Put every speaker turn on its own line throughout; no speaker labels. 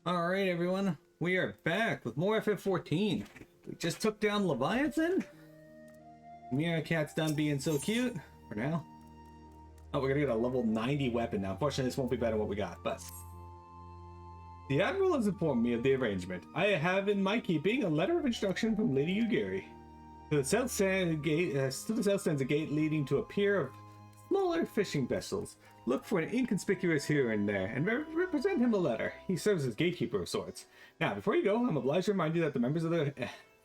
Alright everyone, we are back with more FF14. We just took down Leviathan. Meerkat's done being so cute for now. Oh, we're gonna get a level 90 weapon now. Unfortunately, this won't be better than what we got, but... The Admiral has informed me of the arrangement. I have in my keeping a letter of instruction from Lady Ugiri. To the south stands a gate leading to a pier of smaller fishing vessels. Look for an inconspicuous here and there, and represent him a letter. He serves as gatekeeper of sorts. Now, before you go, I'm obliged to remind you that the members of the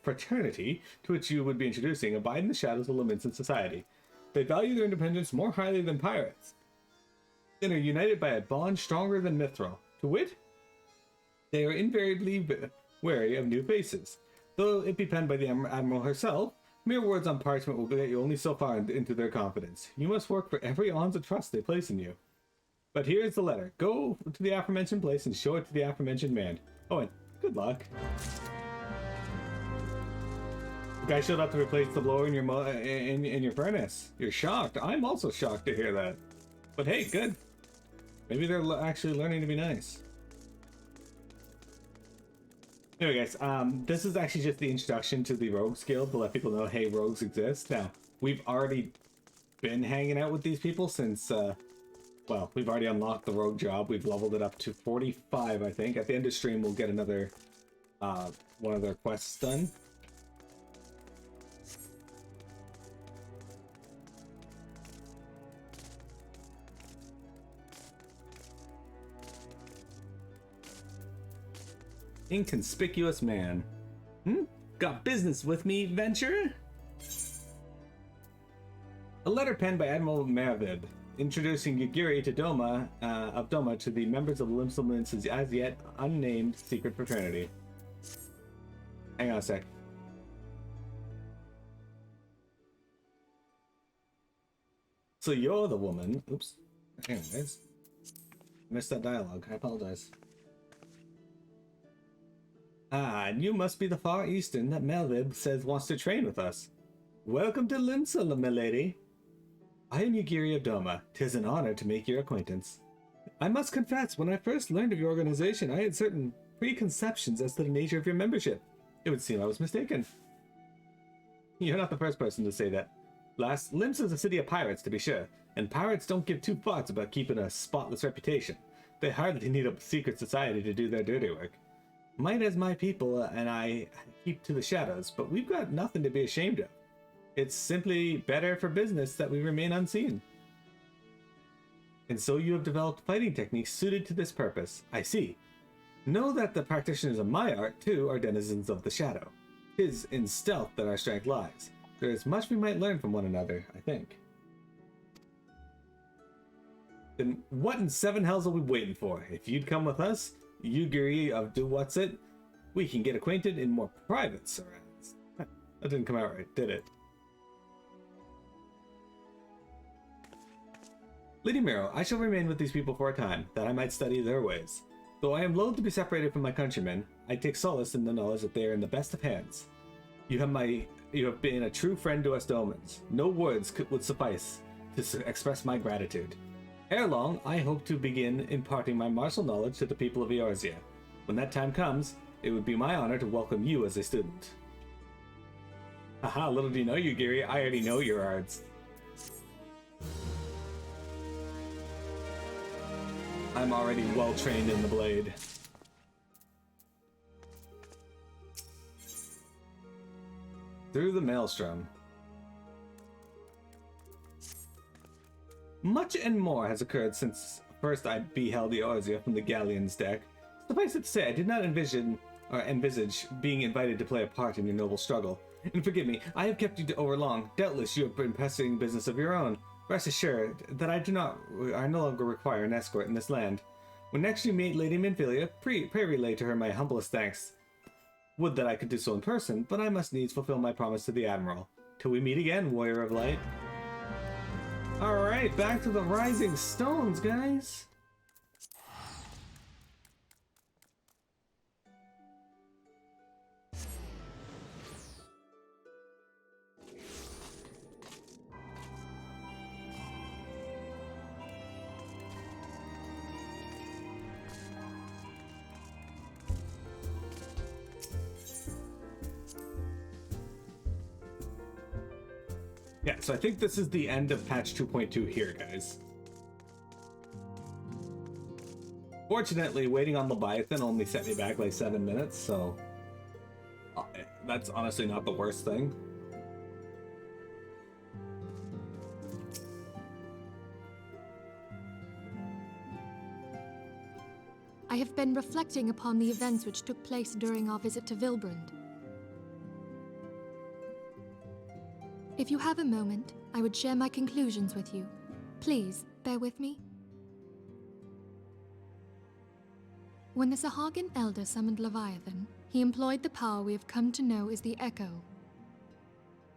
fraternity to which you would be introducing abide in the shadows of limits in society. They value their independence more highly than pirates, and are united by a bond stronger than mithril. To wit, they are invariably wary of new faces. Though it be penned by the Admiral herself, mere words on parchment will get you only so far into their confidence. You must work for every ounce of trust they place in you. But here is the letter. Go to the aforementioned place and show it to the aforementioned man. Oh, and good luck. The guy showed up to replace the blower in your furnace. You're shocked. I'm also shocked to hear that. But hey, good. Maybe they're actually learning to be nice. Anyway guys, this is actually just the introduction to the Rogues Guild to let people know, hey, rogues exist. Now, we've already been hanging out with these people since, well, we've already unlocked the rogue job. We've leveled it up to 45, I think. At the end of stream, we'll get another, one of their quests done. Inconspicuous man. Got business with me, venture? A letter penned by Admiral Mervid, introducing Ugiri to Doman of Doman to the members of Limsumlin's as yet unnamed secret fraternity. Hang on a sec. So you're the woman. Oops. Anyways. Missed that dialogue. I apologize. Ah, and you must be the Far Eastern that Melvib says wants to train with us. Welcome to Limsa, milady. I am Ugiri of Doma. 'Tis an honor to make your acquaintance. I must confess, when I first learned of your organization, I had certain preconceptions as to the nature of your membership. It would seem I was mistaken. You're not the first person to say that. Last, Limsa is a city of pirates, to be sure, and pirates don't give two fucks about keeping a spotless reputation. They hardly need a secret society to do their dirty work. Might as my people and I keep to the shadows, but we've got nothing to be ashamed of. It's simply better for business that we remain unseen. And so you have developed fighting techniques suited to this purpose. I see. Know that the practitioners of my art, too, are denizens of the shadow. 'Tis in stealth that our strength lies. There is much we might learn from one another, I think. Then what in seven hells are we waiting for? If you'd come with us, Ugiri of Do-What's-It, we can get acquainted in more private surrounds. That didn't come out right, did it? Lady Miro, I shall remain with these people for a time, that I might study their ways. Though I am loath to be separated from my countrymen, I take solace in the knowledge that they are in the best of hands. You have been a true friend to us Domans. No words would suffice to express my gratitude. Ere long, I hope to begin imparting my martial knowledge to the people of Eorzea. When that time comes, it would be my honor to welcome you as a student. Haha, little do you know, Ugiri, I already know your arts. I'm already well trained in the blade. Through the maelstrom. Much and more has occurred since first I beheld Eorzea from the galleon's deck. Suffice it to say, I did not envisage being invited to play a part in your noble struggle. And forgive me, I have kept you over long. Doubtless you have been pressing business of your own. Rest assured that I no longer require an escort in this land. When next you meet Lady Minfilia, pray relay to her my humblest thanks. Would that I could do so in person, but I must needs fulfill my promise to the Admiral. Till we meet again, Warrior of Light. Alright, back to the Rising Stones, guys. Yeah, so I think this is the end of patch 2.2 here, guys. Fortunately, waiting on Leviathan only set me back like 7 minutes, so that's honestly not the worst thing.
I have been reflecting upon the events which took place during our visit to Vilbrand. If you have a moment, I would share my conclusions with you. Please, bear with me. When the Sahagin Elder summoned Leviathan, he employed the power we have come to know as the Echo.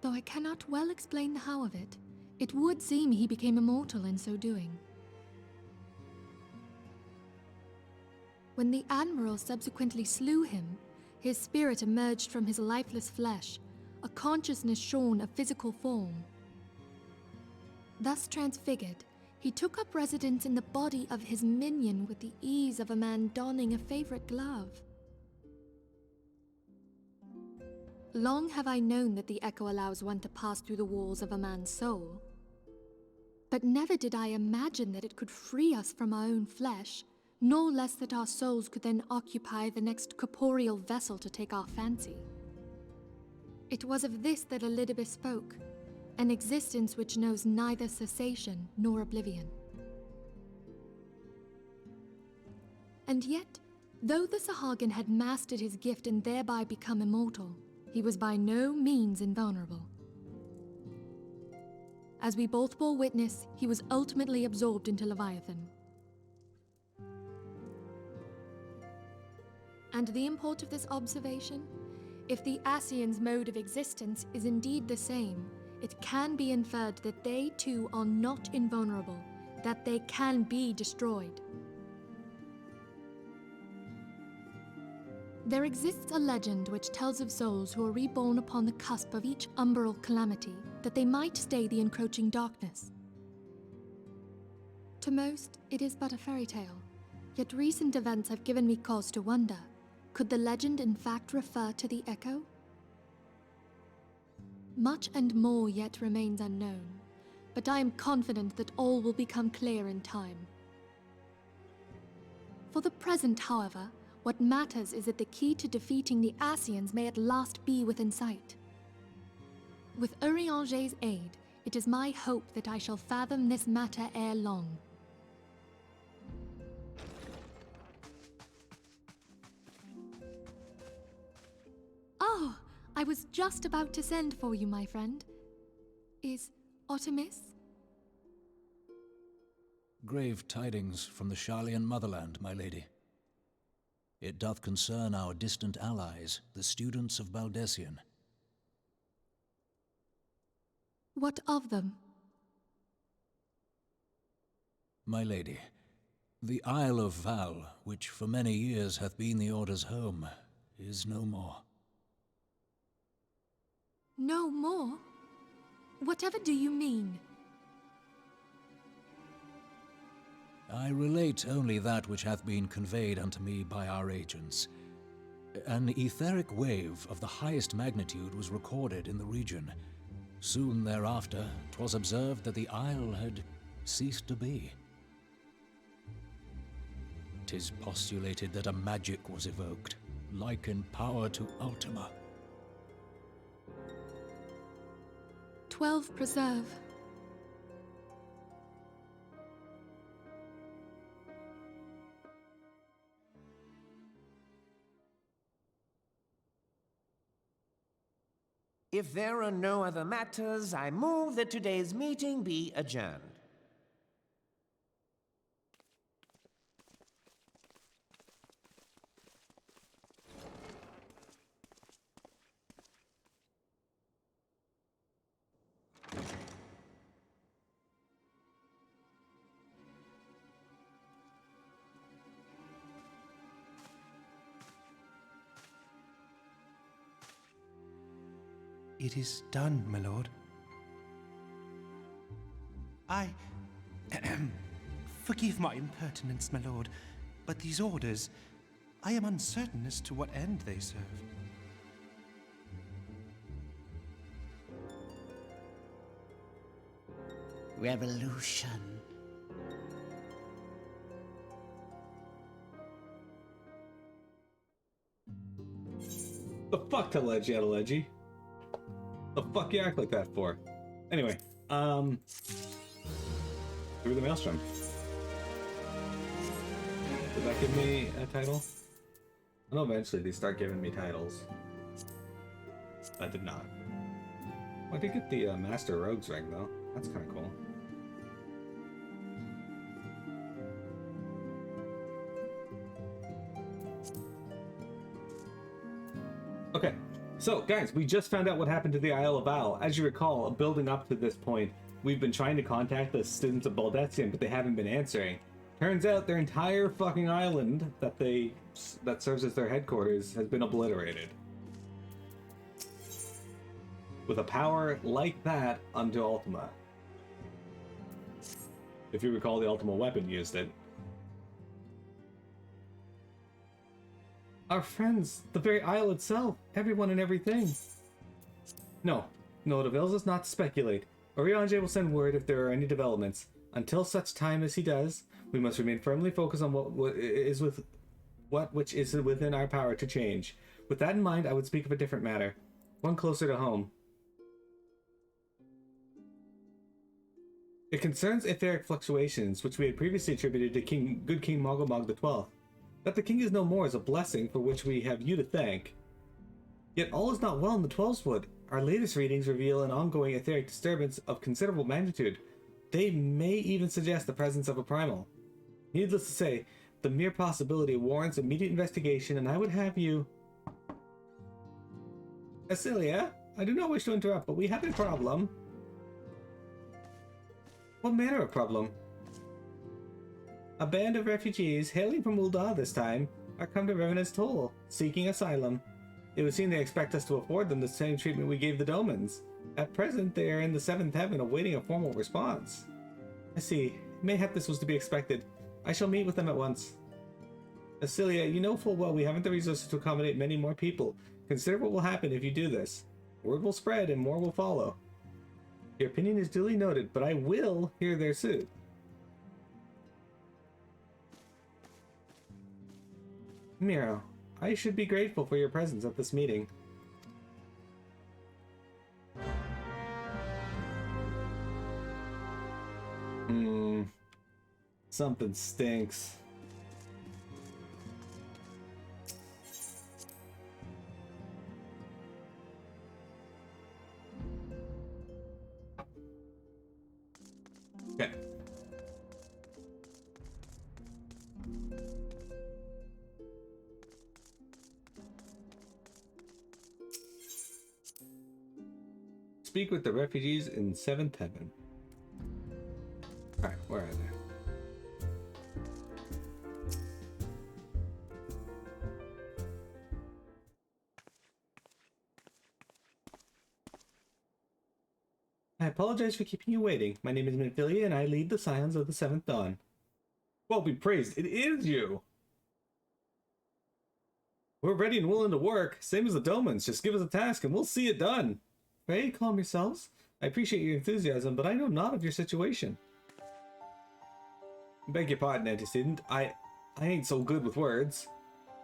Though I cannot well explain the how of it, it would seem he became immortal in so doing. When the Admiral subsequently slew him, his spirit emerged from his lifeless flesh, a consciousness shorn of physical form. Thus transfigured, he took up residence in the body of his minion with the ease of a man donning a favorite glove. Long have I known that the Echo allows one to pass through the walls of a man's soul. But never did I imagine that it could free us from our own flesh, no less that our souls could then occupy the next corporeal vessel to take our fancy. It was of this that Ul'dah spoke, an existence which knows neither cessation nor oblivion. And yet, though the Sahagin had mastered his gift and thereby become immortal, he was by no means invulnerable. As we both bore witness, he was ultimately absorbed into Leviathan. And the import of this observation? If the Ascians' mode of existence is indeed the same, it can be inferred that they too are not invulnerable, that they can be destroyed. There exists a legend which tells of souls who are reborn upon the cusp of each umbral calamity, that they might stay the encroaching darkness. To most, it is but a fairy tale, yet recent events have given me cause to wonder. Could the legend in fact refer to the Echo? Much and more yet remains unknown, but I am confident that all will become clear in time. For the present, however, what matters is that the key to defeating the Ascians may at last be within sight. With Eorzea's aid, it is my hope that I shall fathom this matter ere long. Oh, I was just about to send for you, my friend. Is Artemis?
Grave tidings from the Sharlayan motherland, my lady. It doth concern our distant allies, the students of Baldessian.
What of them?
My lady, the Isle of Val, which for many years hath been the Order's home, is no more.
No more? Whatever do you mean?
I relate only that which hath been conveyed unto me by our agents. An etheric wave of the highest magnitude was recorded in the region. Soon thereafter, 'twas observed that the isle had ceased to be. 'Tis postulated that a magic was evoked, like in power to Ultima.
12 preserve.
If there are no other matters, I move that today's meeting be adjourned.
It is done, my lord. Forgive my impertinence, my lord, but these orders, I am uncertain as to what end they serve.
revolution.
The fuck to Ledgy out of Ledgy? The fuck you act like that for? Anyway, through the Maelstrom. Did that give me a title? I know eventually they start giving me titles. That did not. I did get the Master Rogue's ring though. That's kind of cool. Okay, so guys, we just found out what happened to the Isle of Owl. As you recall, building up to this point, we've been trying to contact the students of Baldesion, but they haven't been answering. Turns out their entire fucking island that serves as their headquarters has been obliterated. With a power like that unto Ultima. If you recall, the Ultima weapon used it. Our friends, the very isle itself, everyone and everything. No, it avails us not to speculate. Eorzea will send word if there are any developments. Until such time as he does, we must remain firmly focused on what is within our power to change. With that in mind, I would speak of a different matter, one closer to home. It concerns etheric fluctuations, which we had previously attributed to good King Mogomog XII. That the king is no more is a blessing for which we have you to thank. Yet all is not well in the 12's Wood. Our latest readings reveal an ongoing etheric disturbance of considerable magnitude. They may even suggest the presence of a primal. Needless to say, the mere possibility warrants immediate investigation, and I would have you... Asilia, I do not wish to interrupt, but we have a problem. What manner of problem? A band of refugees, hailing from Ul'dah this time, are come to Revenant's Toll, seeking asylum. It would seem they expect us to afford them the same treatment we gave the Domans. At present, they are in the 7th heaven awaiting a formal response. I see. Mayhap this was to be expected. I shall meet with them at once. Asilia, you know full well we haven't the resources to accommodate many more people. Consider what will happen if you do this. Word will spread and more will follow. Your opinion is duly noted, but I will hear their suit. Miro, I should be grateful for your presence at this meeting. Something stinks. Okay. Speak with the refugees in 7th heaven. Alright, where are they? I apologize for keeping you waiting. My name is Minfilia, and I lead the Scions of the 7th Dawn. Well, be praised, it is you! We're ready and willing to work, same as the Domans. Just give us a task and we'll see it done. Pray, calm yourselves. I appreciate your enthusiasm, but I know not of your situation. Beg your pardon, antecedent. I ain't so good with words.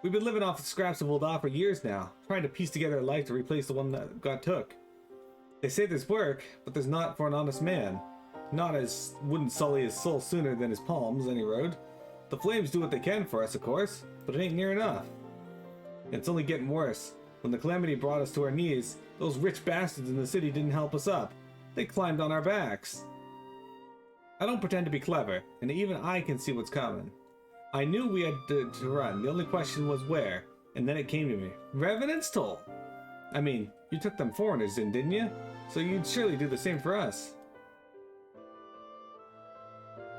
We've been living off the scraps of Ul'dah for years now, trying to piece together a life to replace the one that got took. They say there's work, but there's not for an honest man. Not as wouldn't sully his soul sooner than his palms, any road. The flames do what they can for us, of course, but it ain't near enough. It's only getting worse. When the calamity brought us to our knees, those rich bastards in the city didn't help us up. They climbed on our backs. I don't pretend to be clever, and even I can see what's coming. I knew we had to run. The only question was where, and then it came to me. Revenant's Toll! I mean, you took them foreigners in, didn't you? So you'd surely do the same for us.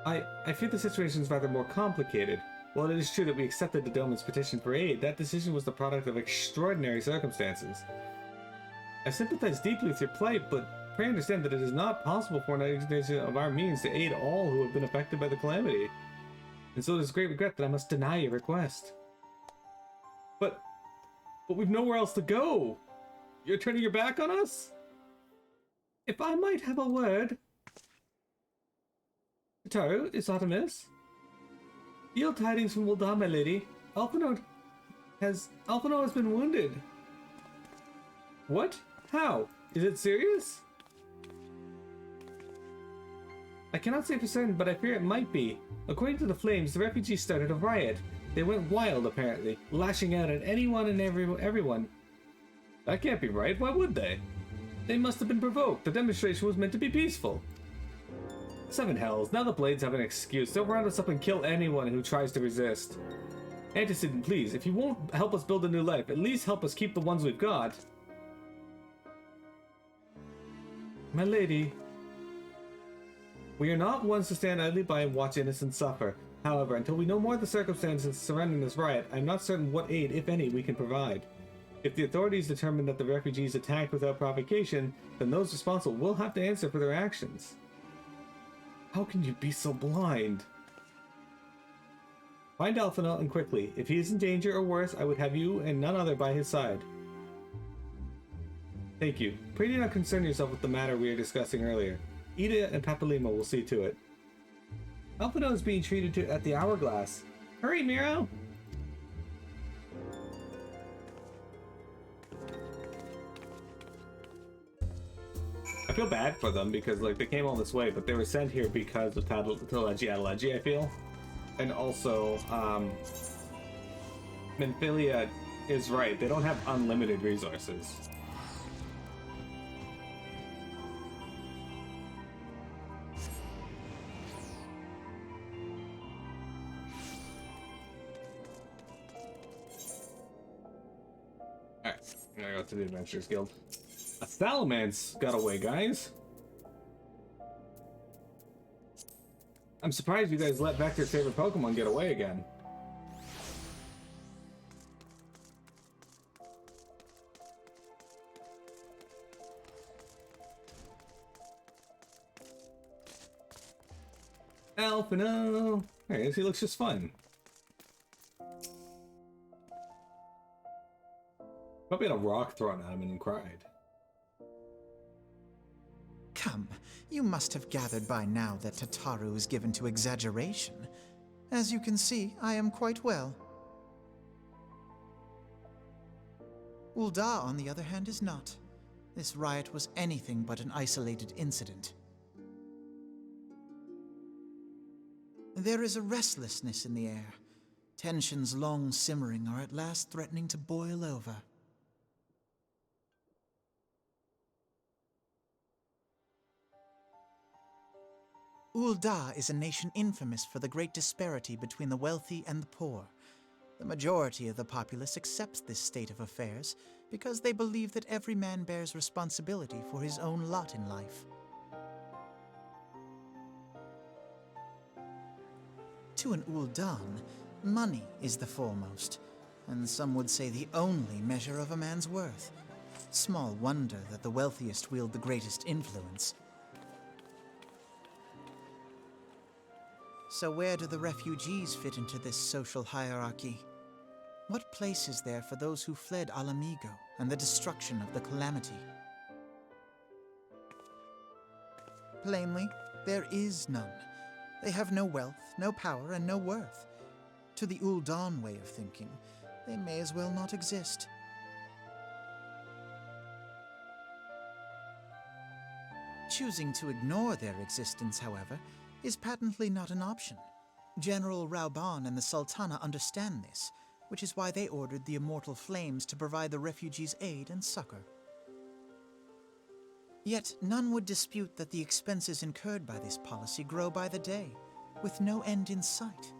I fear the situation is rather more complicated. While it is true that we accepted the Doman's petition for aid, that decision was the product of extraordinary circumstances. I sympathize deeply with your plight, but pray understand that it is not possible for an organization of our means to aid all who have been affected by the calamity. And so it is great regret that I must deny your request. But we've nowhere else to go! You're turning your back on us? If I might have a word... Taru, is aught amiss? Yield tidings from Ul'dah, my lady. Alphinaud has been wounded. What? How? Is it serious? I cannot say for certain, but I fear it might be. According to the flames, the refugees started a riot. They went wild, apparently, lashing out at anyone and everyone. That can't be right. Why would they? They must have been provoked. The demonstration was meant to be peaceful. Seven hells. Now the Blades have an excuse. They'll round us up and kill anyone who tries to resist. Antecedent, please. If you won't help us build a new life, at least help us keep the ones we've got. My lady. We are not ones to stand idly by and watch innocents suffer. However, until we know more of the circumstances surrounding this riot, I'm not certain what aid, if any, we can provide. If the authorities determine that the refugees attacked without provocation, then those responsible will have to answer for their actions. How can you be so blind? Find Alphinaud and quickly. If he is in danger or worse, I would have you and none other by his side. Thank you. Pray do not concern yourself with the matter we were discussing earlier. Ida and Papalima will see to it. Alphinaud is being treated at the Hourglass. Hurry, Miro! I feel bad for them because, like, they came all this way, but they were sent here because of Telegia, I feel. And also, Minfilia is right. They don't have unlimited resources. Alright, I'm gonna go to the Adventurers Guild. A Salamence got away, guys. I'm surprised you guys let Vector's favorite Pokemon get away again. Alphinaud! There he is, he looks just fine. Probably had a rock thrown at him and cried.
Come, you must have gathered by now that Tataru is given to exaggeration. As you can see, I am quite well. Ul'dah, on the other hand, is not. This riot was anything but an isolated incident. There is a restlessness in the air. Tensions long simmering are at last threatening to boil over. Ul'dah is a nation infamous for the great disparity between the wealthy and the poor. The majority of the populace accepts this state of affairs because they believe that every man bears responsibility for his own lot in life. To an Ul'dan, money is the foremost, and some would say the only measure of a man's worth. Small wonder that the wealthiest wield the greatest influence. So where do the refugees fit into this social hierarchy? What place is there for those who fled Alamigo and the destruction of the Calamity? Plainly, there is none. They have no wealth, no power, and no worth. To the Ul'dan way of thinking, they may as well not exist. Choosing to ignore their existence, however, is patently not an option. General Rauban and the Sultana understand this, which is why they ordered the Immortal Flames to provide the refugees aid and succor. Yet none would dispute that the expenses incurred by this policy grow by the day, with no end in sight.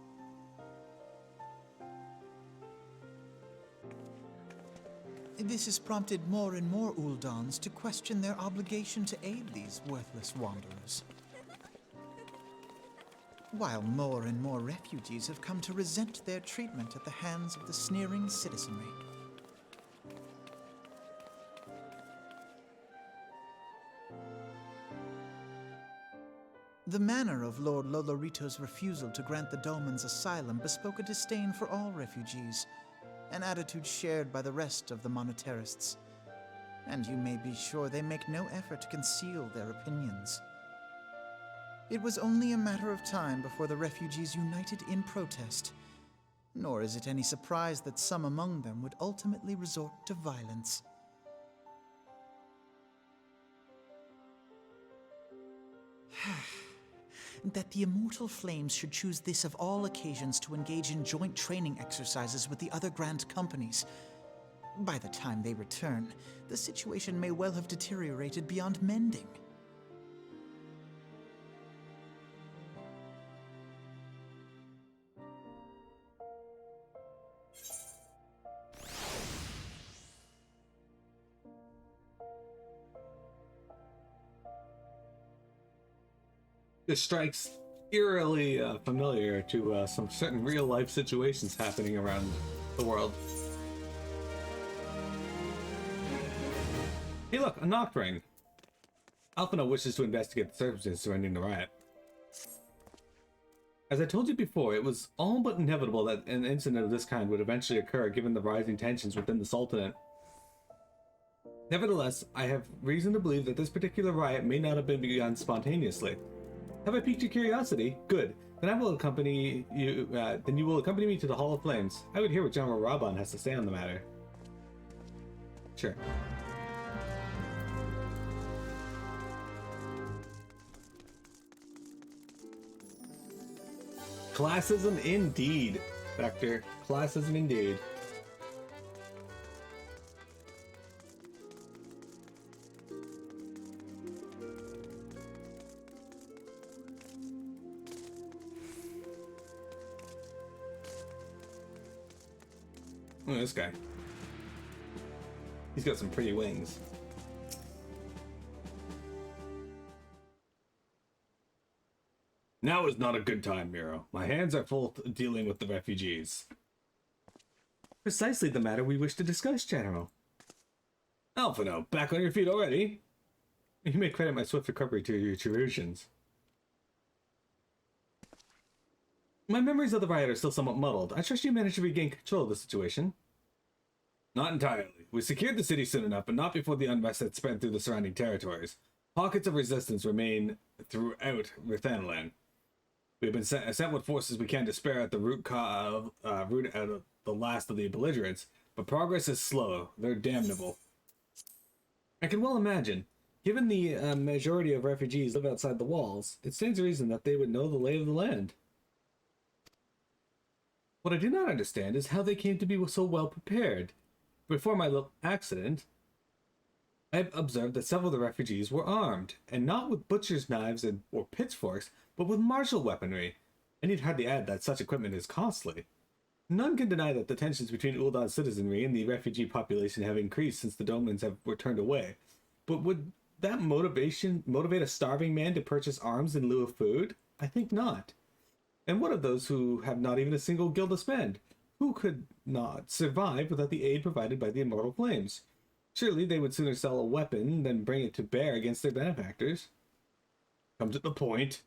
This has prompted more and more Ul'dans to question their obligation to aid these worthless wanderers. While more and more refugees have come to resent their treatment at the hands of the sneering citizenry. The manner of Lord Lolorito's refusal to grant the Domans asylum bespoke a disdain for all refugees, an attitude shared by the rest of the monetarists. And you may be sure they make no effort to conceal their opinions. It was only a matter of time before the refugees united in protest. Nor is it any surprise that some among them would ultimately resort to violence. That the immortal flames should choose this of all occasions to engage in joint training exercises with the other Grand Companies. By the time they return, the situation may well have deteriorated beyond mending.
This strikes eerily familiar to some certain real-life situations happening around the world. Hey look, a knock ring. Alphino wishes to investigate the circumstances surrounding the riot. As I told you before, it was all but inevitable that an incident of this kind would eventually occur given the rising tensions within the Sultanate. Nevertheless, I have reason to believe that this particular riot may not have been begun spontaneously. Have I piqued your curiosity? Good. Then I will accompany you. Then you will accompany me to the Hall of Flames. I would hear what General Raban has to say on the matter. Sure. Classism indeed, Vector. Classism indeed. Look at this guy. He's got some pretty wings. Now is not a good time, Miro. My hands are full dealing with the refugees. Precisely the matter we wish to discuss, General. Alphino, back on your feet already? You may credit my swift recovery to your Cherusians. My memories of the riot are still somewhat muddled. I trust you managed to regain control of the situation. Not entirely. We secured the city soon enough, but not before the unrest had spread through the surrounding territories. Pockets of resistance remain throughout Rithanland. We have been sent what forces we can to spare at the root out of the last of the belligerents, but progress is slow. They're damnable. I can well imagine. Given the majority of refugees live outside the walls, it stands to reason that they would know the lay of the land. What I do not understand is how they came to be so well prepared. Before my little accident, I observed that several of the refugees were armed, and not with butcher's knives or pitchforks, but with martial weaponry. I need hardly add that such equipment is costly. None can deny that the tensions between Ul'dah's citizenry and the refugee population have increased since the Domans were turned away. But would that motivate a starving man to purchase arms in lieu of food? I think not. And what of those who have not even a single gil to spend? Who could not survive without the aid provided by the immortal flames? Surely they would sooner sell a weapon than bring it to bear against their benefactors. Come to the point.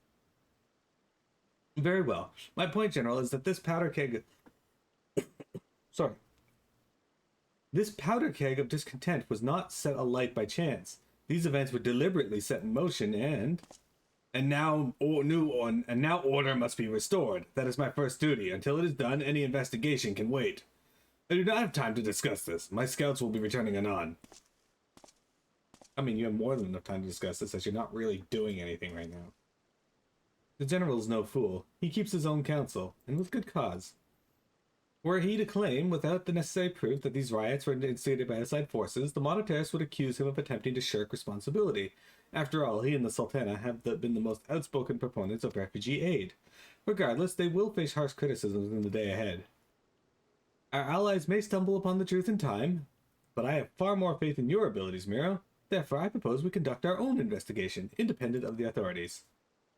Very well. My point, General, is that this powder keg... Sorry. This powder keg of discontent was not set alight by chance. These events were deliberately set in motion and now order must be restored. That is my first duty. Until it is done, any investigation can wait. I do not have time to discuss this. My scouts will be returning anon. I mean, you have more than enough time to discuss this, as you're not really doing anything right now. The General is no fool. He keeps his own counsel, and with good cause. Were he to claim, without the necessary proof, that these riots were instigated by outside forces, the Monetaris would accuse him of attempting to shirk responsibility. After all, he and the Sultana have been the most outspoken proponents of refugee aid. Regardless, they will face harsh criticisms in the day ahead. Our allies may stumble upon the truth in time, but I have far more faith in your abilities, Miro. Therefore, I propose we conduct our own investigation, independent of the authorities.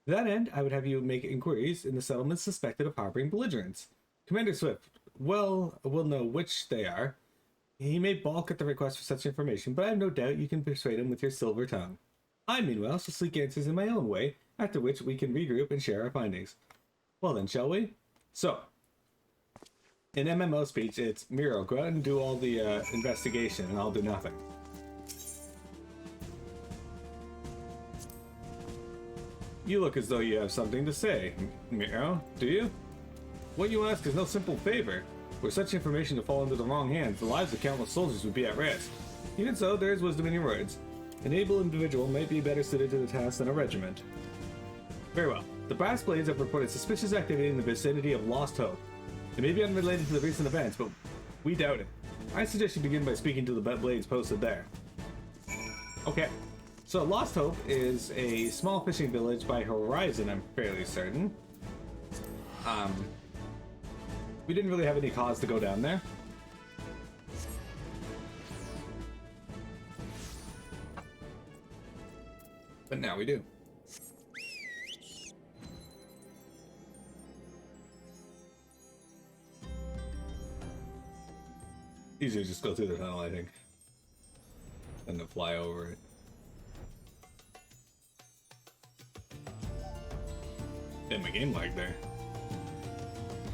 To that end, I would have you make inquiries in the settlements suspected of harboring belligerents. Commander Swift will know which they are. He may balk at the request for such information, but I have no doubt you can persuade him with your silver tongue. I, meanwhile, shall seek answers in my own way, after which we can regroup and share our findings. Well then, shall we? So, in MMO speech, it's Miro, go out and do all the investigation, and I'll do nothing. You look as though you have something to say, Miro, do you? What you ask is no simple favor. Were such information to fall into the wrong hands, the lives of countless soldiers would be at risk. Even so, there is wisdom in your words. An able individual might be better suited to the task than a regiment. Very well. The Brass Blades have reported suspicious activity in the vicinity of Lost Hope. It may be unrelated to the recent events, but we doubt it. I suggest you begin by speaking to the Blades posted there. Okay. So Lost Hope is a small fishing village by Horizon, I'm fairly certain. We didn't really have any cause to go down there. But now we do. Easier to just go through the tunnel, I think, than to fly over it. Damn, my game lag there.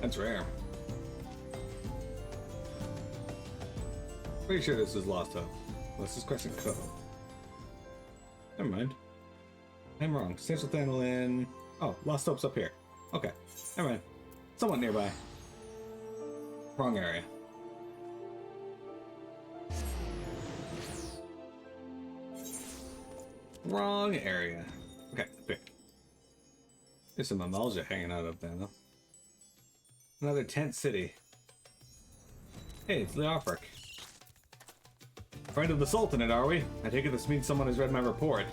That's rare. Pretty sure this is Lost Hope. This is Crescent Cove. Never mind. I'm wrong. Central Thanolin. Oh, Lost Hope's up here. Okay. Never mind. Somewhat nearby. Wrong area. Wrong area. Okay, pick. There's some Amalja hanging out up there, though. Another tent city. Hey, it's Leofric. Friend of the Sultanate, are we? I take it this means someone has read my report.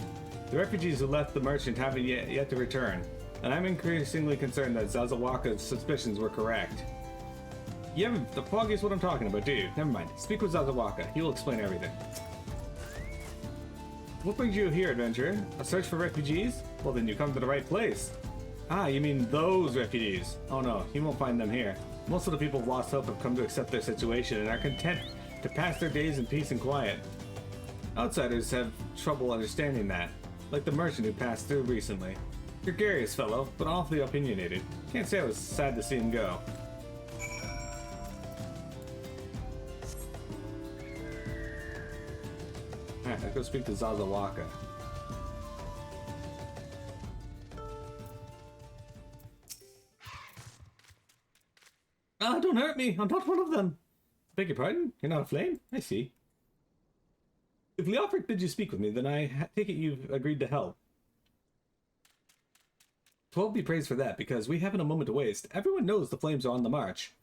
The refugees who left the merchant haven't yet to return, and I'm increasingly concerned that Zazawaka's suspicions were correct. You haven't the foggiest what I'm talking about, do you? Never mind. Speak with Zazawaka. He will explain everything. What brings you here, adventurer? A search for refugees? Well, then you come to the right place. Ah, you mean those refugees? Oh no, you won't find them here. Most of the people of Lost Hope have come to accept their situation and are content to pass their days in peace and quiet. Outsiders have trouble understanding that, like the merchant who passed through recently. Gregarious fellow, but awfully opinionated. Can't say I was sad to see him go. Alright, let's go speak to Zazawaka. Ah, don't hurt me! I'm not one of them! Beg your pardon? You're not a flame? I see. If Leofric bid you speak with me, then I take it you've agreed to help. 12 be praised for that, because we haven't a moment to waste. Everyone knows the flames are on the march.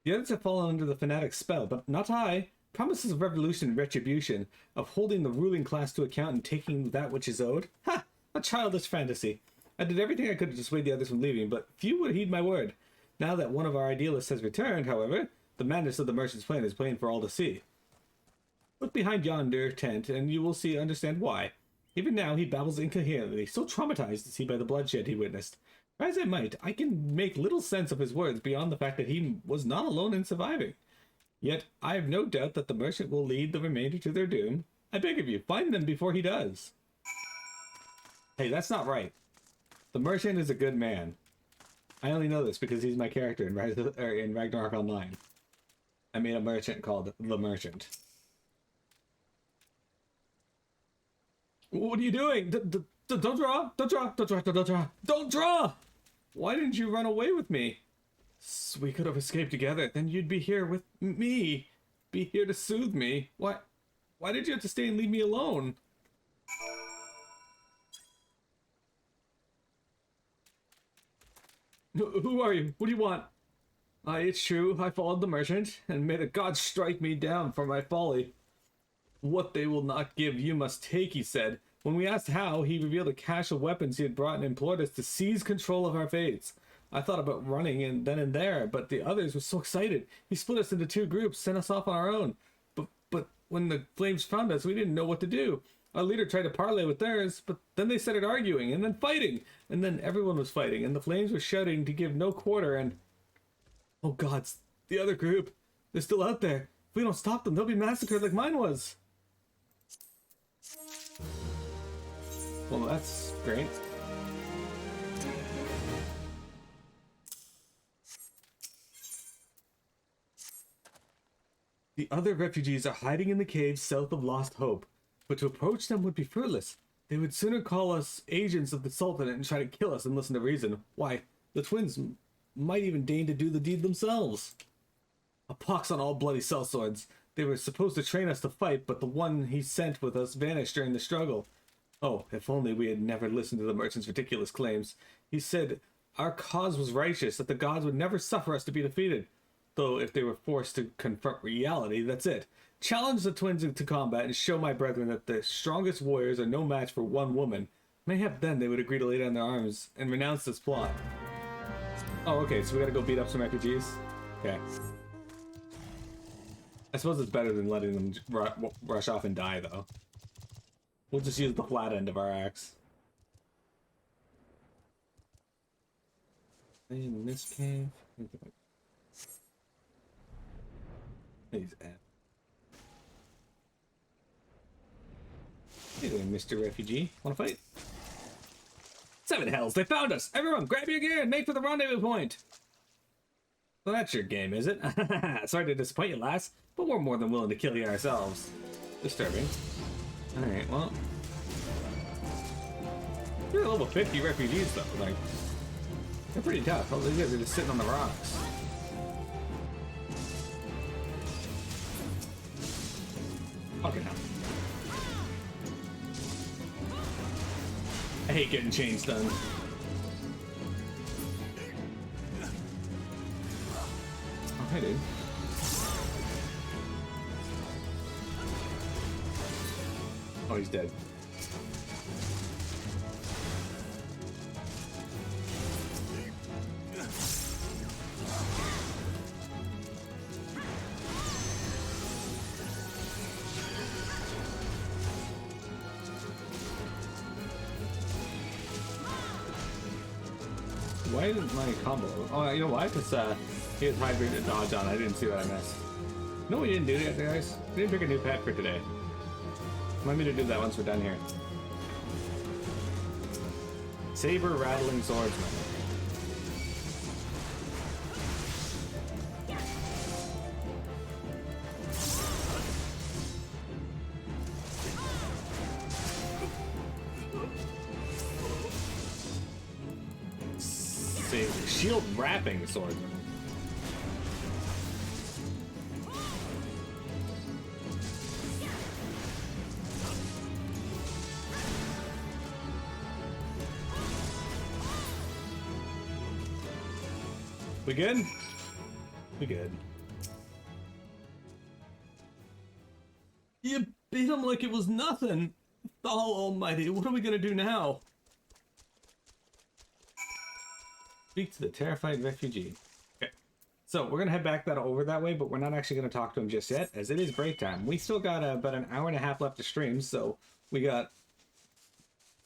The others have fallen under the fanatic's spell, but not I. Promises of revolution and retribution, of holding the ruling class to account and taking that which is owed? Ha! A childish fantasy. I did everything I could to dissuade the others from leaving, but few would heed my word. Now that one of our idealists has returned, however, the madness of the merchant's plan is plain for all to see. Look behind yonder tent, and you will understand why. Even now, he babbles incoherently, so traumatized is he by the bloodshed he witnessed. Try as I might, I can make little sense of his words beyond the fact that he was not alone in surviving. Yet, I have no doubt that the merchant will lead the remainder to their doom. I beg of you, find them before he does. Hey, that's not right. The merchant is a good man. I only know this because he's my character in Ragnarok Online. I made a merchant called the Merchant. What are you doing? Don't draw! Don't draw! Don't draw! Don't draw! Don't draw! Why didn't you run away with me? So we could have escaped together. Then you'd be here with me. Be here to soothe me. Why did you have to stay and leave me alone? Who are you? What do you want? It's true. I followed the merchant, and may the gods strike me down for my folly. What they will not give, you must take, he said. When we asked how, he revealed a cache of weapons he had brought and implored us to seize control of our fates. I thought about running and then and there, but the others were so excited. He split us into two groups, sent us off on our own. But when the flames found us, we didn't know what to do. Our leader tried to parley with theirs, but then they started arguing, and then fighting. And then everyone was fighting, and the flames were shouting to give no quarter, and... Oh gods, the other group. They're still out there. If we don't stop them, they'll be massacred like mine was. Well, that's great. The other refugees are hiding in the caves south of Lost Hope, but to approach them would be fruitless. They would sooner call us agents of the Sultanate and try to kill us than listen to reason. Why, the twins might even deign to do the deed themselves. A pox on all bloody sellswords. They were supposed to train us to fight, but the one he sent with us vanished during the struggle. Oh, if only we had never listened to the merchant's ridiculous claims. He said our cause was righteous, that the gods would never suffer us to be defeated. Though if they were forced to confront reality, that's it. Challenge the twins into combat and show my brethren that the strongest warriors are no match for one woman. Mayhap then they would agree to lay down their arms and renounce this plot. Oh, okay, so we gotta go beat up some refugees? Okay. I suppose it's better than letting them rush off and die, though. We'll just use the flat end of our axe. In this cave... He's at. Hey there, Mr. Refugee. Wanna fight? 7 hells, they found us! Everyone, grab your gear and make for the rendezvous point! Well, that's your game, is it? Sorry to disappoint you, lass, but we're more than willing to kill you ourselves. Disturbing. Alright, well... You're level 50 refugees, though. Like, they're pretty tough. All these guys are just sitting on the rocks. Fucking hell. I hate getting chains done. Oh, hey, dude. Oh, he's dead. Why didn't my combo? Oh, you know why? Because he has high to dodge on. I didn't see what I missed. No, we didn't do that, guys. We didn't pick a new pet for today. Remind me to do that once we're done here. Saber rattling swordsman. Shield wrapping swordsman. We good? We good. You beat him like it was nothing. Oh, almighty, what are we gonna do now? Speak to the terrified refugee. Okay, so we're gonna head back over that way, but we're not actually gonna talk to him just yet, as it is break time. We still got about an hour and a half left to stream, so we got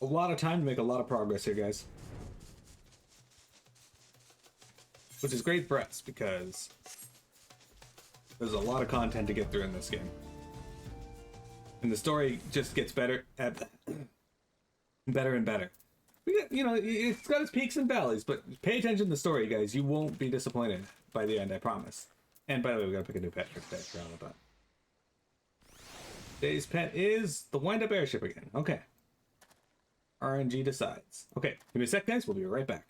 a lot of time to make a lot of progress here, guys. Which is great for us, because there's a lot of content to get through in this game. And the story just gets better and better. We got, you know, it's got its peaks and valleys, but pay attention to the story, guys. You won't be disappointed by the end, I promise. And by the way, we gotta pick a new pet for today. Forgot about that. Today's pet is the wind-up airship again. Okay. RNG decides. Okay, give me a sec, guys. We'll be right back.